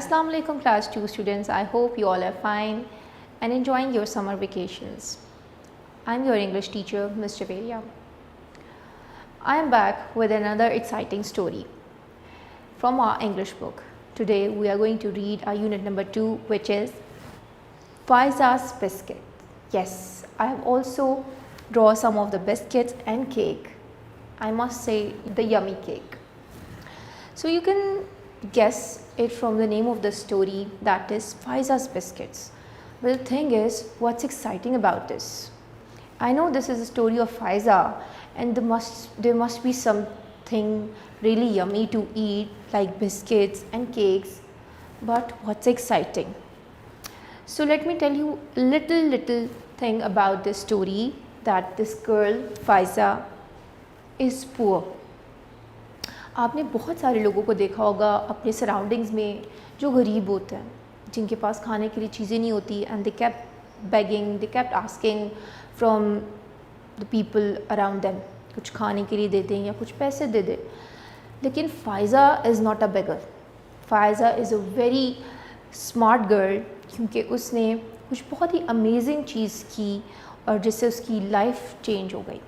Assalamu alaikum class 2 students. I hope you all are fine and enjoying your summer vacations. I am your English teacher, Ms. Javeria. I am back with another exciting story from our English book. Today we are going to read our unit number 2, which is Faiza's Biscuit. Yes, I have also drawn some of the biscuits and cake. I must say the yummy cake. So you can guess it from the name of the story, that is Faiza's Biscuits. But the thing is, what's exciting about this? I know this is a story of Faiza and there must be something really yummy to eat like biscuits and cakes, but what's exciting? So let me tell you a little thing about this story, that this girl Faiza is poor. आपने बहुत सारे लोगों को देखा होगा अपने surroundings में जो गरीब होते हैं, जिनके पास खाने के लिए चीज़ें नहीं होती, and they kept begging, they kept asking from the people around them, कुछ खाने के लिए दे दें या कुछ पैसे दे दें. लेकिन Faiza is not a beggar. Faiza is a very smart girl, क्योंकि उसने कुछ बहुत ही अमेजिंग चीज़ की और जिससे उसकी लाइफ चेंज हो गई.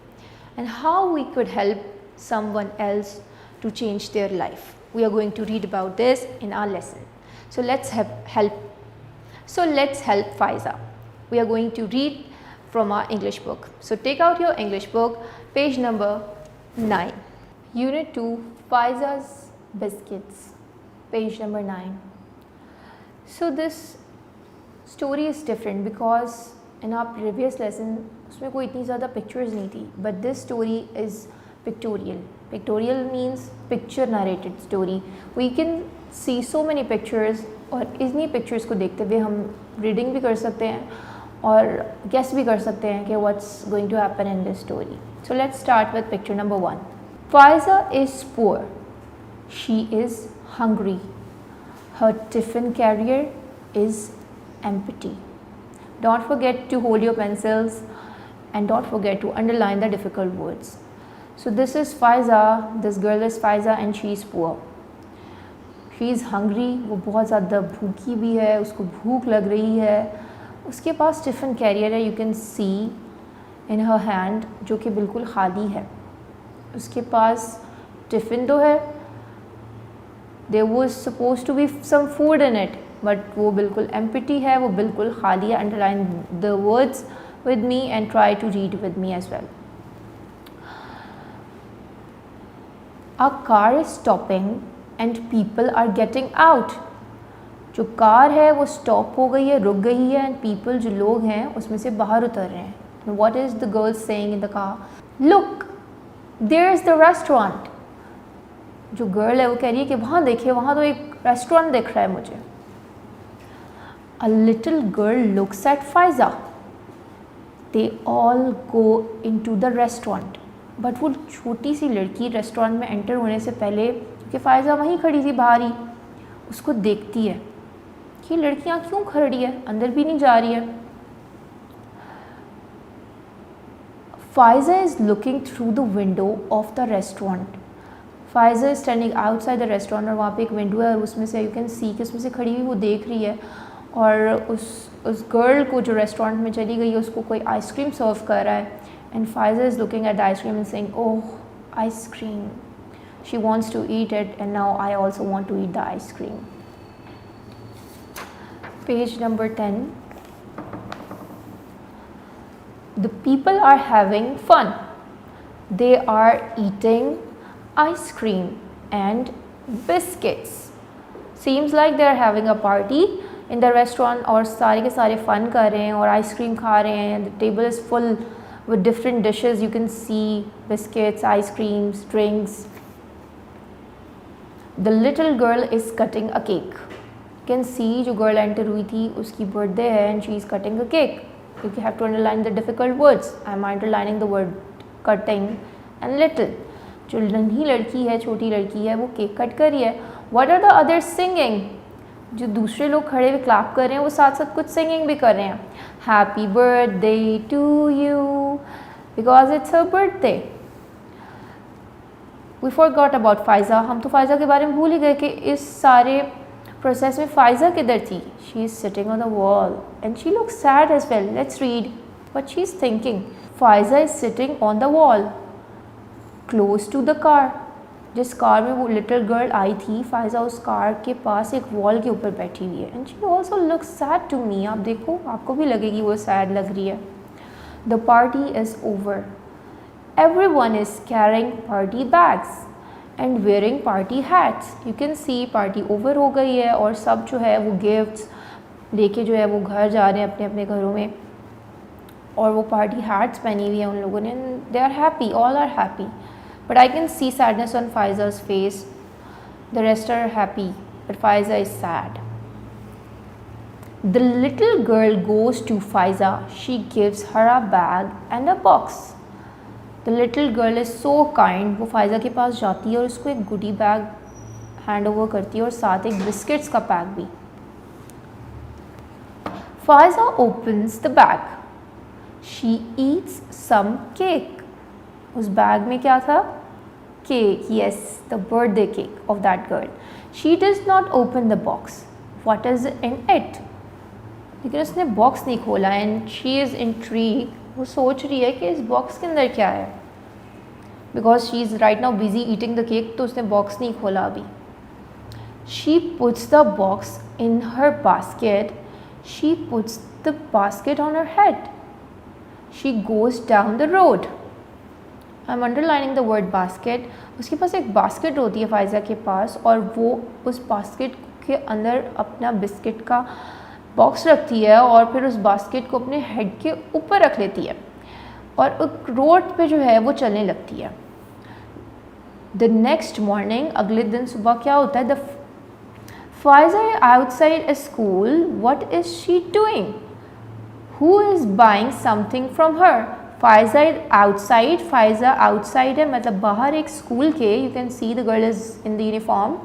And how we could help someone else to change their life. We are going to read about this in our lesson. So let's help Faiza. We are going to read from our English book. So take out your English book, page number 9. Unit 2, Faiza's Biscuits, page number 9. So this story is different because in our previous lesson उसमें कोई इतनी ज़्यादा pictures नहीं थी, but this story is pictorial. Pictorial means picture narrated story. We can see so many pictures, और इन्हीं pictures को देखते हुए हम reading भी कर सकते हैं और guess भी कर सकते हैं कि what's going to happen in this story. So let's start with picture number 1. Faiza is poor. She is hungry. Her tiffin carrier is empty. Don't forget to hold your pencils and don't forget to underline the difficult words. So this is Faiza, this girl is Faiza and she is poor. She is hungry, वो बहुत ज़्यादा भूखी भी है, उसको भूख लग रही है. उसके पास टिफ़िन कैरियर है, you can see in her hand, जो कि बिल्कुल खाली है. उसके पास टिफ़िन तो है, there was supposed to be some food in it, but वो बिल्कुल empty है, वो बिल्कुल खाली है. Underline the words with me and try to read with me as well. A car is stopping and people are getting out. जो car है वो स्टॉप हो गई है, रुक गई है, एंड पीपल जो लोग हैं उसमें से बाहर उतर रहे हैं. What is the girl saying in the car? Look, there is the restaurant. जो गर्ल है वो कह रही है कि वहाँ देखिए, वहाँ तो एक रेस्टोरेंट दिख रहा है मुझे. A little girl looks at Faiza. They all go into the restaurant. But वो छोटी सी लड़की रेस्टोरेंट में एंटर होने से पहले, क्योंकि फ़ाइज़ा वहीं खड़ी थी बाहर ही, उसको देखती है कि लड़कियां क्यों खड़ी है, अंदर भी नहीं जा रही है. Faiza is looking through the window of the restaurant. Faiza is standing outside the restaurant, और वहाँ पे एक विंडो है और उसमें से यू कैन सी कि उसमें से खड़ी हुई वो देख रही है, और उस गर्ल को जो रेस्टोरेंट में चली गई है उसको कोई आइसक्रीम सर्व कर रहा है. And Faiza is looking at the ice cream and saying, oh, ice cream. She wants to eat it, and now I also want to eat the ice cream. Page number 10. The people are having fun. They are eating ice cream and biscuits. Seems like they are having a party in the restaurant, और सारे के सारे fun कर रहे हैं और ice cream खा रहे हैं. The table is full with different dishes. You can see biscuits, ice creams, drinks. The little girl is cutting a cake. You can see जो girl enter हुई थी उसकी birthday है and she is cutting a cake. You have to underline the difficult words. I am underlining the word cutting and little. जो नन्ही लड़की है, छोटी लड़की है, वो केक कट कर रही है. What are the others singing? जो दूसरे लोग खड़े हुए क्लैप कर रहे हैं वो साथ साथ कुछ सिंगिंग भी कर रहे हैं. Happy birthday to you, because it's her birthday. We forgot about Faiza. हम तो फ़ाइज़ा के बारे में भूल ही गए कि इस सारे प्रोसेस में फ़ाइज़ा किधर थी? She is sitting on the wall and she look sad as well. Let's read what she is thinking. Faiza is sitting on the wall close to the car. जिस कार में वो लिटिल गर्ल आई थी, फ़ाइज़ा उस car के पास एक wall के ऊपर बैठी हुई है. And she also looks sad to me. आप देखो, आपको भी लगेगी वो सैड लग रही है. The party is over. Everyone is carrying party bags and wearing party hats. You can see party over हो गई है और सब जो है वो गिफ्ट्स लेके जो है वो घर जा रहे हैं अपने अपने घरों में, और वो पार्टी हैट्स पहनी हुई है उन लोगों ने. They are happy, all are happy, but I can see sadness on Faiza's face. The rest are happy but Faiza is sad. The little girl goes to Faiza. She gives her a bag and a box. The little girl is so kind. वो फ़ाइज़ा के पास जाती है और उसको एक गुडी bag hand over करती है और साथ एक बिस्किट्स का पैक भी. Faiza opens the bag. She eats some cake. उस बैग में क्या था? Cake. Yes, the birthday cake of that girl. She does not open the box. What is in it? लेकिन उसने बॉक्स नहीं खोला. And she is intrigue. वो सोच रही है कि इस बॉक्स के अंदर क्या है, because she is right now busy eating the cake, तो उसने बॉक्स नहीं खोला अभी. She puts the box in her basket. She puts the basket on her head. She goes down the road. I am underlining the word basket. उसके पास एक basket होती है फ़ाइज़ा के पास, और वो उस बास्केट के अंदर अपना बिस्किट का बॉक्स रखती है और फिर उस बास्केट को अपने हेड के ऊपर रख लेती है और रोड पे जो है वो चलने लगती है. द नेक्स्ट मॉर्निंग, अगले दिन सुबह क्या होता है? The Faiza outside school. What is she doing? Who is buying something from her? Faiza outside. Faiza outside है मतलब बाहर एक स्कूल के. You can see the girl is in the uniform.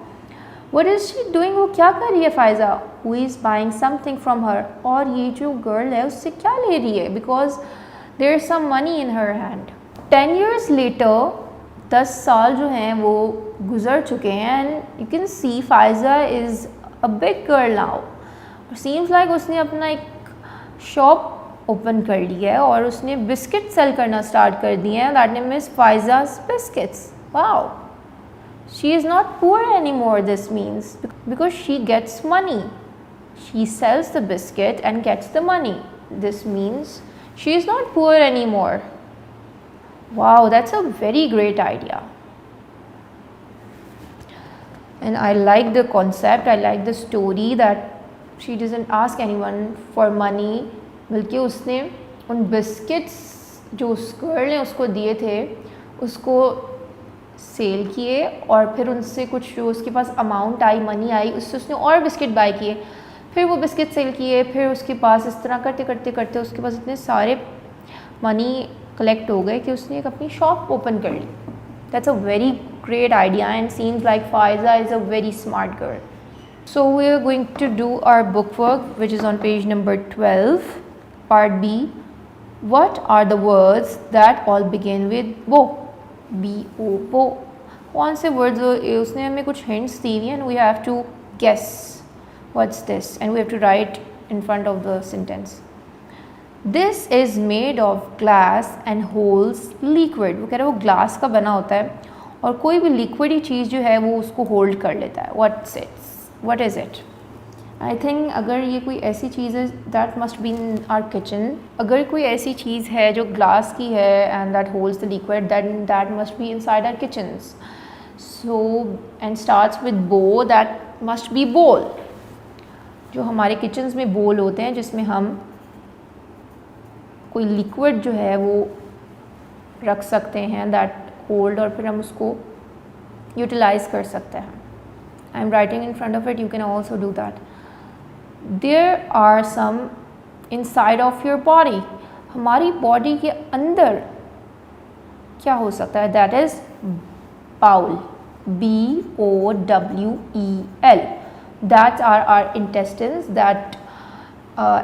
What is she doing? वो क्या कर रही है Faiza? Who is buying something from her? और ये जो गर्ल है उससे क्या ले रही है? Because there is some money in her hand. 10 years later, 10 साल जो हैं वो गुज़र चुके हैं. And you can see Faiza is a big girl now. Seems like उसने अपना एक शॉप ओपन कर ली है और उसने बिस्किट सेल करना स्टार्ट कर दिए हैं. That name is Faiza's biscuits. Wow. She is not poor anymore, this means, because she gets money. She sells the biscuit and gets the money. This means she is not poor anymore. Wow, that's a very great idea. And I like the concept, I like the story that she doesn't ask anyone for money. बल्कि उसने उन biscuits जो उस girl ने उसको दिए थे उसको सेल किए और फिर उनसे कुछ जो उसके पास अमाउंट आई, मनी आई, उससे उसने और बिस्किट बाय किए, फिर वो बिस्किट सेल किए, फिर उसके पास इस तरह करते करते करते उसके पास इतने सारे मनी कलेक्ट हो गए कि उसने एक अपनी शॉप ओपन कर ली. That's a very great idea and seems like Faiza is a very smart girl. So we are going to do our book work which is on page number 12, part B. What are the words that all begin with वो? B-O, वो कौन से words? उसने हमें कुछ hints दी हुई and we have to guess what's this and we have to write in front of the sentence. This is made of glass and holds liquid. वो कह रहे हैं वो ग्लास का बना होता है और कोई भी लिक्विड ही चीज़ जो है वो उसको होल्ड कर लेता है. What is it? I think अगर ये कोई ऐसी चीज़ है that must be in our kitchen. अगर कोई ऐसी चीज़ है जो ग्लास की है and that holds the liquid, then that must be inside our kitchens. So and starts with bo, that must be bowl. जो हमारे किचन्स में बोल होते हैं जिसमें हम कोई लिक्विड जो है वो रख सकते हैं, दैट होल्ड, और फिर हम उसको यूटिलाइज़ कर सकते हैं. I am writing in front of it, you can also do that. There are some inside of your body. हमारी बॉडी के अंदर क्या हो सकता है? That is bowel. B-O-W-E-L. That are our intestines that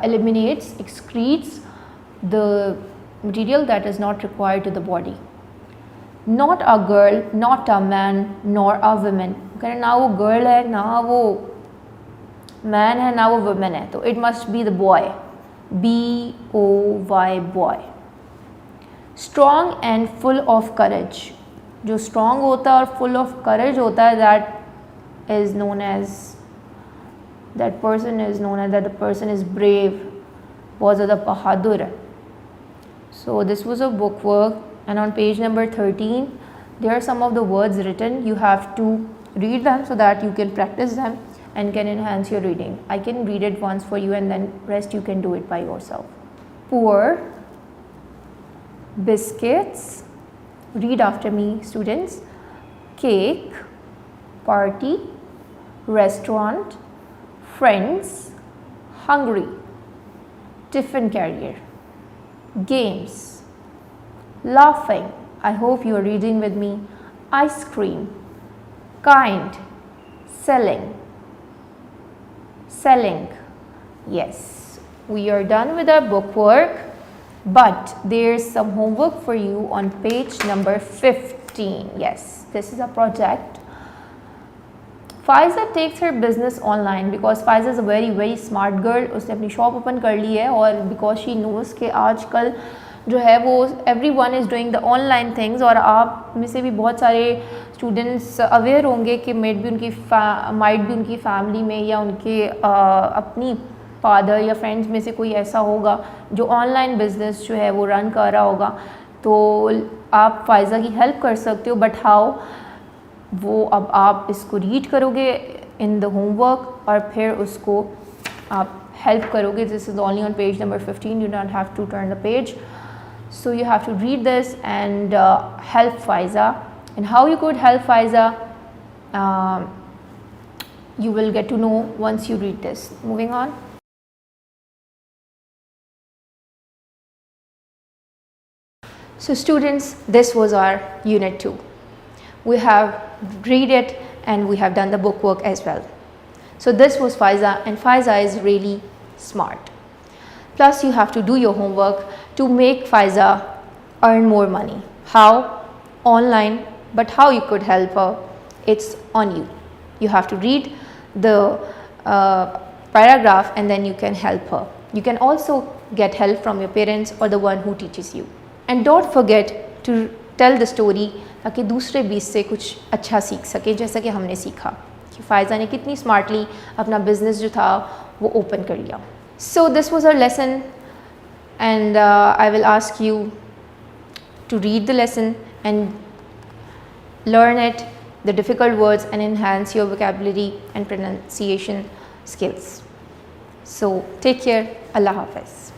eliminates, excretes the material that is not required to the body. Not a girl, not a man, nor a woman. ना वो girl है ना वो मैन है ना वो women है, तो it must be the boy, BOY boy. Strong and full of courage, जो स्ट्रॉन्ग होता है और फुल ऑफ करेज होता है, that is known as, that person is known as, that the person is brave, बहुत ज़्यादा बहादुर है। So this was a book work and on page number 13 there are some of the words written. You have to read them so that you can practice them and can enhance your reading. I can read it once for you and then rest you can do it by yourself. Poor, biscuits, read after me students, cake, party, restaurant, friends, hungry, tiffin carrier, games, laughing, I hope you are reading with me, ice cream, kind, selling, yes, we are done with our book work, but there's some homework for you on page number 15. Yes, this is a project. Faiza takes her business online because Faiza is a very smart girl. उसने अपनी shop open कर ली है और because she knows कि आजकल जो है वो everyone is doing the online things, और आप में से भी बहुत सारे स्टूडेंट्स अवेयर होंगे कि माइट भी उनकी फैमिली में या उनके अपनी फादर या फ्रेंड्स में से कोई ऐसा होगा जो ऑनलाइन बिजनेस जो है वो रन कर रहा होगा, तो आप फ़ायज़ा की हेल्प कर सकते हो। बट हाउ, वो अब आप इसको रीड करोगे इन द होमवर्क और फिर उसको आप हेल्प करोगे। This is only on page number 15, you don't have to turn the page. So you have to read this and help Faiza. And how you could help Faiza, you will get to know once you read this. Moving on. So students, this was our unit 2. We have read it and we have done the book work as well. So this was Faiza, and Faiza is really smart. Plus you have to do your homework to make Faiza earn more money. How? Online. But how you could help her, it's on you. You have to read the paragraph and then you can help her. You can also get help from your parents or the one who teaches you. And don't forget to tell the story ताकि दूसरे भी इससे कुछ अच्छा सीख सके, जैसा कि हमने सीखा कि फ़ायज़ा ने कितनी स्मार्टली अपना बिज़नेस जो था वो ओपन कर लिया. So this was our lesson, and I will ask you to read the lesson and learn it, the difficult words, and enhance your vocabulary and pronunciation skills. So take care. Allah Hafiz.